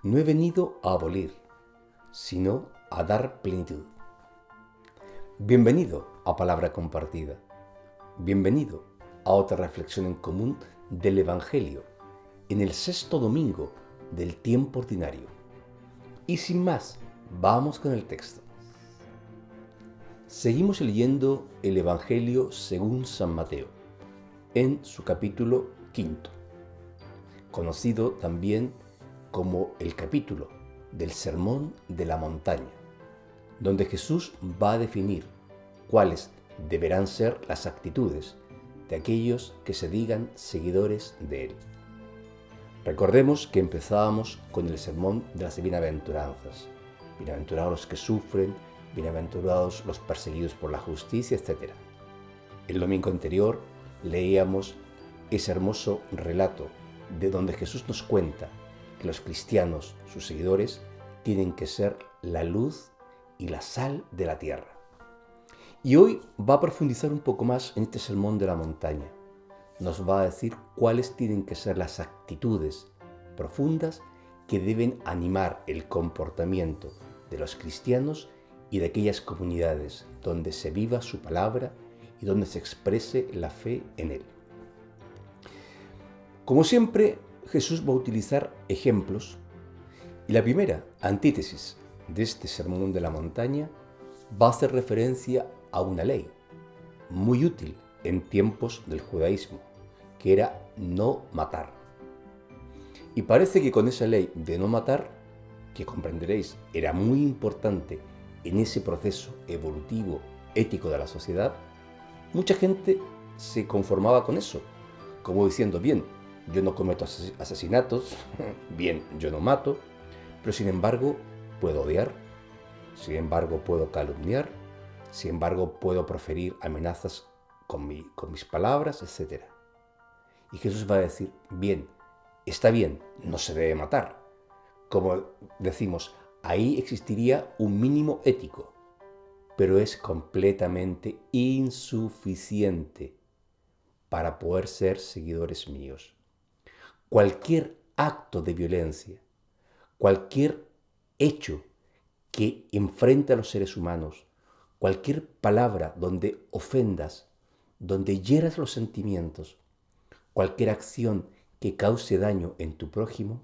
No he venido a abolir, sino a dar plenitud. Bienvenido a Palabra Compartida. Bienvenido a otra reflexión en común del Evangelio en el sexto domingo del tiempo ordinario. Y sin más, vamos con el texto. Seguimos leyendo el Evangelio según San Mateo, en su capítulo 5, conocido también como el capítulo del Sermón de la Montaña, donde Jesús va a definir cuáles deberán ser las actitudes de aquellos que se digan seguidores de Él. Recordemos que empezábamos con el sermón de las bienaventuranzas. Bienaventurados los que sufren, bienaventurados los perseguidos por la justicia, etc. El domingo anterior leíamos ese hermoso relato de donde Jesús nos cuenta que los cristianos, sus seguidores, tienen que ser la luz y la sal de la tierra. Y hoy va a profundizar un poco más en este sermón de la montaña. Nos va a decir cuáles tienen que ser las actitudes profundas que deben animar el comportamiento de los cristianos y de aquellas comunidades donde se viva su palabra y donde se exprese la fe en Él. Como siempre, Jesús va a utilizar ejemplos y la primera antítesis de este sermón de la montaña va a hacer referencia a una ley muy útil en tiempos del judaísmo, que era no matar. Y parece que con esa ley de no matar, que comprenderéis era muy importante en ese proceso evolutivo, ético de la sociedad, mucha gente se conformaba con eso, como diciendo, bien, yo no cometo asesinatos, bien, yo no mato, pero sin embargo puedo odiar, sin embargo puedo calumniar, sin embargo puedo proferir amenazas con mis palabras, etc. Y Jesús va a decir, bien, está bien, no se debe matar. Como decimos, ahí existiría un mínimo ético, pero es completamente insuficiente para poder ser seguidores míos. Cualquier acto de violencia, cualquier hecho que enfrente a los seres humanos, cualquier palabra donde ofendas, donde hieras los sentimientos, cualquier acción que cause daño en tu prójimo,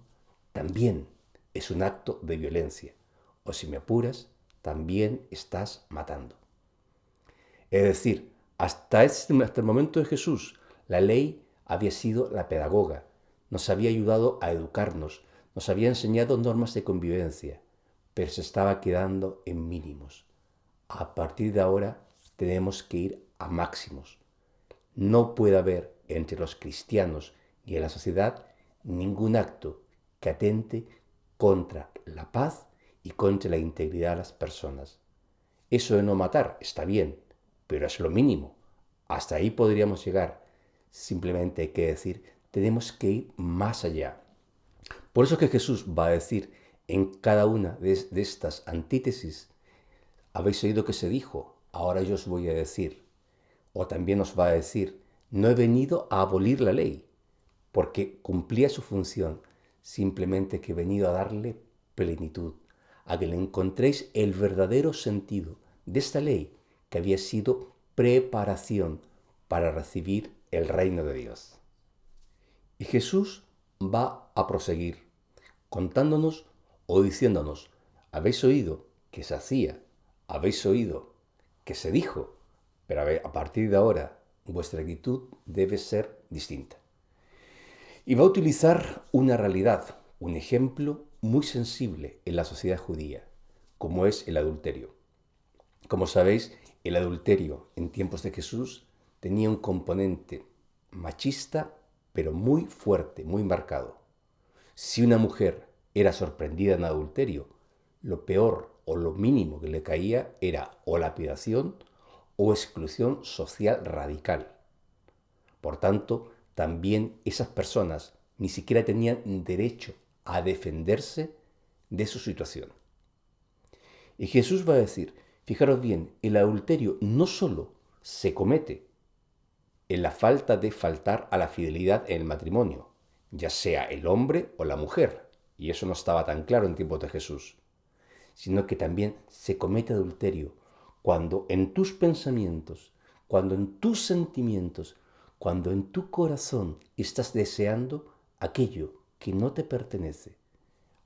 también es un acto de violencia. O si me apuras, también estás matando. Es decir, hasta el momento de Jesús, la ley había sido la pedagoga, nos había ayudado a educarnos, nos había enseñado normas de convivencia, pero se estaba quedando en mínimos. A partir de ahora tenemos que ir a máximos. No puede haber entre los cristianos y en la sociedad ningún acto que atente contra la paz y contra la integridad de las personas. Eso de no matar está bien, pero es lo mínimo. Hasta ahí podríamos llegar. Simplemente hay que decir, tenemos que ir más allá. Por eso es que Jesús va a decir en cada una de estas antítesis, habéis oído que se dijo, ahora yo os voy a decir. O también nos va a decir, no he venido a abolir la ley, porque cumplía su función, simplemente que he venido a darle plenitud, a que le encontréis el verdadero sentido de esta ley que había sido preparación para recibir el reino de Dios. Y Jesús va a proseguir contándonos o diciéndonos, habéis oído que se hacía, habéis oído que se dijo, pero a partir de ahora vuestra actitud debe ser distinta. Y va a utilizar una realidad, un ejemplo muy sensible en la sociedad judía, como es el adulterio. Como sabéis, el adulterio en tiempos de Jesús tenía un componente machista, pero muy fuerte, muy marcado. Si una mujer era sorprendida en adulterio, lo peor o lo mínimo que le caía era o lapidación o exclusión social radical. Por tanto, también esas personas ni siquiera tenían derecho a defenderse de su situación. Y Jesús va a decir, fijaros bien, el adulterio no solo se comete en la falta de faltar a la fidelidad en el matrimonio, ya sea el hombre o la mujer, y eso no estaba tan claro en tiempos de Jesús, sino que también se comete adulterio cuando en tus pensamientos, cuando en tus sentimientos, cuando en tu corazón estás deseando aquello que no te pertenece,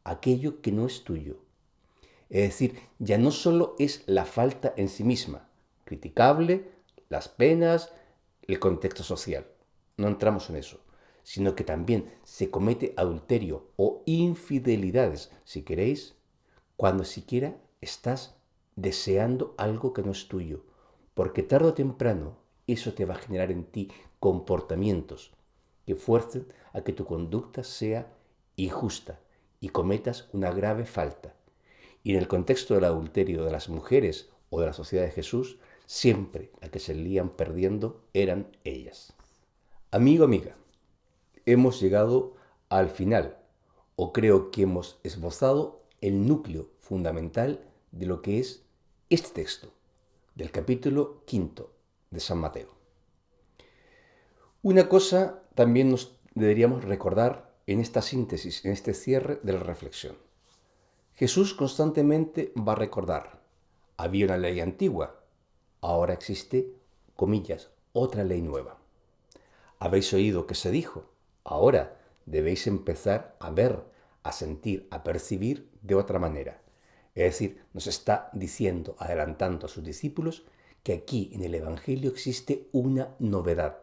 aquello que no es tuyo. Es decir, ya no solo es la falta en sí misma, criticable, las penas, el contexto social. No entramos en eso, sino que también se comete adulterio o infidelidades, si queréis, cuando siquiera estás deseando algo que no es tuyo, porque tarde o temprano eso te va a generar en ti comportamientos que fuercen a que tu conducta sea injusta y cometas una grave falta. Y en el contexto del adulterio de las mujeres o de la sociedad de Jesús, siempre las que se salían perdiendo eran ellas. Amigo, amiga, hemos llegado al final, o creo que hemos esbozado el núcleo fundamental de lo que es este texto, del capítulo 5 de San Mateo. Una cosa también nos deberíamos recordar en esta síntesis, en este cierre de la reflexión. Jesús constantemente va a recordar, había una ley antigua, ahora existe, comillas, otra ley nueva. Habéis oído que se dijo, ahora debéis empezar a ver, a sentir, a percibir de otra manera. Es decir, nos está diciendo, adelantando a sus discípulos, que aquí en el Evangelio existe una novedad,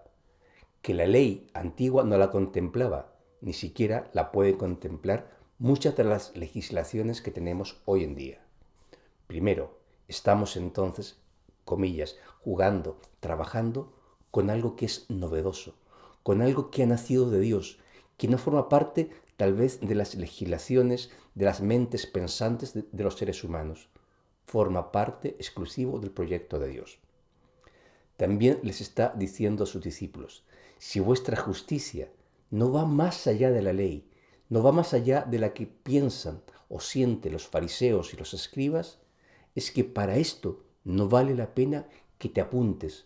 que la ley antigua no la contemplaba, ni siquiera la puede contemplar muchas de las legislaciones que tenemos hoy en día. Primero, estamos entonces, comillas, jugando, trabajando con algo que es novedoso, con algo que ha nacido de Dios, que no forma parte tal vez de las legislaciones, de las mentes pensantes de los seres humanos. Forma parte exclusivo del proyecto de Dios. También les está diciendo a sus discípulos, si vuestra justicia no va más allá de la ley, no va más allá de la que piensan o sienten los fariseos y los escribas, es que para esto no vale la pena que te apuntes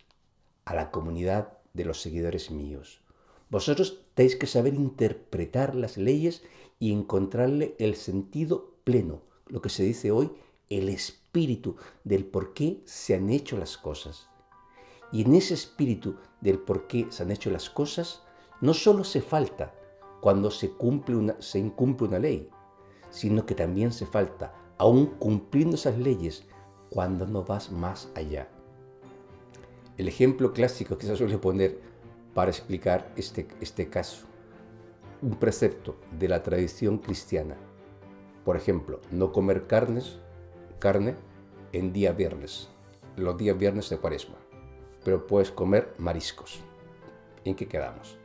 a la comunidad de los seguidores míos. Vosotros tenéis que saber interpretar las leyes y encontrarle el sentido pleno, lo que se dice hoy, el espíritu del por qué se han hecho las cosas. Y en ese espíritu del por qué se han hecho las cosas, no solo se falta cuando se incumple una ley, sino que también se falta, aún cumpliendo esas leyes, cuando no vas más allá. El ejemplo clásico que se suele poner para explicar este caso, un precepto de la tradición cristiana. Por ejemplo, no comer carne en día viernes, los días viernes de Cuaresma, pero puedes comer mariscos. ¿En qué quedamos?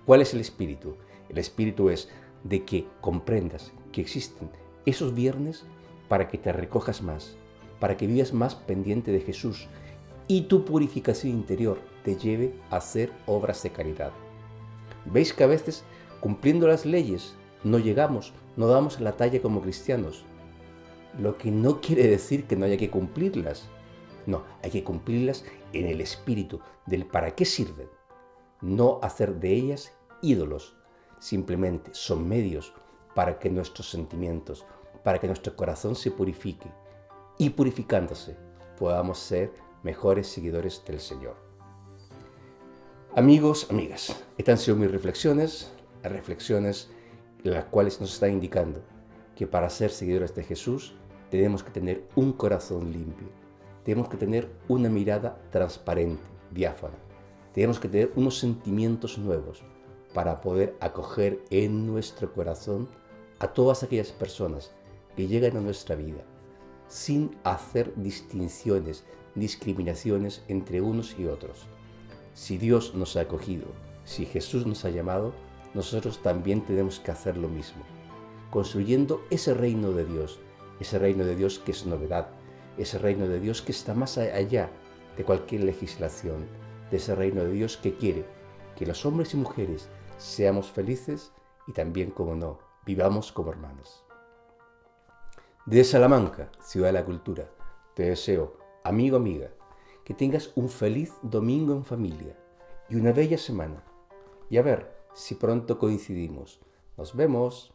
¿Cuál es el espíritu? El espíritu es de que comprendas que existen esos viernes para que te recojas más, para que vivas más pendiente de Jesús y tu purificación interior te lleve a hacer obras de caridad. ¿Veis que a veces, cumpliendo las leyes, no llegamos, no damos la talla como cristianos? Lo que no quiere decir que no haya que cumplirlas. No, hay que cumplirlas en el espíritu del para qué sirven. No hacer de ellas ídolos. Simplemente son medios para que nuestros sentimientos, para que nuestro corazón se purifique y purificándose podamos ser mejores seguidores del Señor. Amigos, amigas, estas han sido mis reflexiones en las cuales nos están indicando que para ser seguidores de Jesús tenemos que tener un corazón limpio, tenemos que tener una mirada transparente, diáfana, tenemos que tener unos sentimientos nuevos para poder acoger en nuestro corazón a todas aquellas personas que llegan a nuestra vida, sin hacer distinciones, discriminaciones entre unos y otros. Si Dios nos ha acogido, si Jesús nos ha llamado, nosotros también tenemos que hacer lo mismo, construyendo ese reino de Dios que es novedad, ese reino de Dios que está más allá de cualquier legislación, de ese reino de Dios que quiere que los hombres y mujeres seamos felices y también, como no, vivamos como hermanos. De Salamanca, ciudad de la cultura, te deseo, amigo, amiga, que tengas un feliz domingo en familia y una bella semana. Y a ver si pronto coincidimos. Nos vemos.